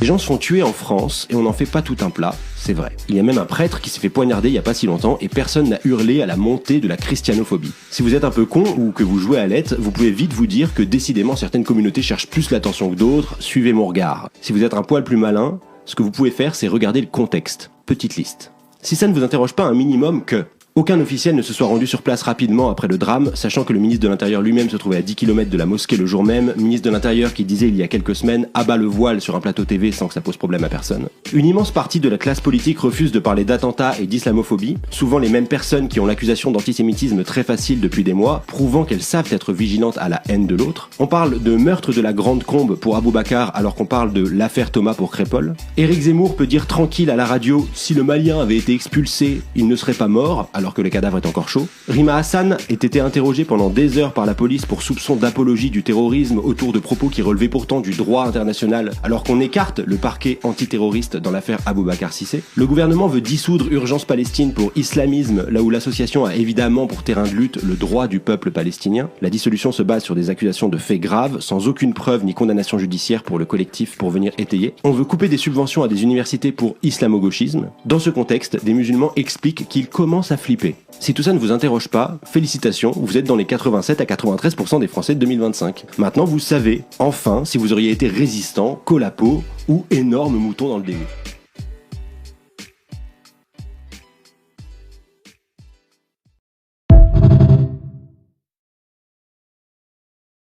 Les gens se font tuer en France et on n'en fait pas tout un plat, c'est vrai. Il y a même un prêtre qui s'est fait poignarder il y a pas si longtemps et personne n'a hurlé à la montée de la christianophobie. Si vous êtes un peu con ou que vous jouez à l'être, vous pouvez vite vous dire que décidément certaines communautés cherchent plus l'attention que d'autres, suivez mon regard. Si vous êtes un poil plus malin, ce que vous pouvez faire c'est regarder le contexte. Petite liste. Si ça ne vous interroge pas un minimum que aucun officiel ne se soit rendu sur place rapidement après le drame, sachant que le ministre de l'Intérieur lui-même se trouvait à 10 km de la mosquée le jour même, ministre de l'Intérieur qui disait il y a quelques semaines « abat le voile » sur un plateau TV sans que ça pose problème à personne. Une immense partie de la classe politique refuse de parler d'attentats et d'islamophobie, souvent les mêmes personnes qui ont l'accusation d'antisémitisme très facile depuis des mois, prouvant qu'elles savent être vigilantes à la haine de l'autre. On parle de meurtre de la Grande Combe pour Abou Bakar alors qu'on parle de l'affaire Thomas pour Crépol. Éric Zemmour peut dire tranquille à la radio « si le Malien avait été expulsé, il ne serait pas mort » alors que le cadavre est encore chaud. Rima Hassan ait été interrogée pendant des heures par la police pour soupçon d'apologie du terrorisme autour de propos qui relevaient pourtant du droit international alors qu'on écarte le parquet antiterroriste dans l'affaire Abou Bakar Cissé. Le gouvernement veut dissoudre Urgence Palestine pour islamisme là où l'association a évidemment pour terrain de lutte le droit du peuple palestinien. La dissolution se base sur des accusations de faits graves sans aucune preuve ni condamnation judiciaire pour le collectif pour venir étayer. On veut couper des subventions à des universités pour islamo-gauchisme. Dans ce contexte, des musulmans expliquent qu'ils commencent à flipper. Si tout ça ne vous interroge pas, félicitations, vous êtes dans les 87 à 93% des Français de 2025. Maintenant, vous savez, enfin, si vous auriez été résistant, collapot ou énorme mouton dans le dégoût.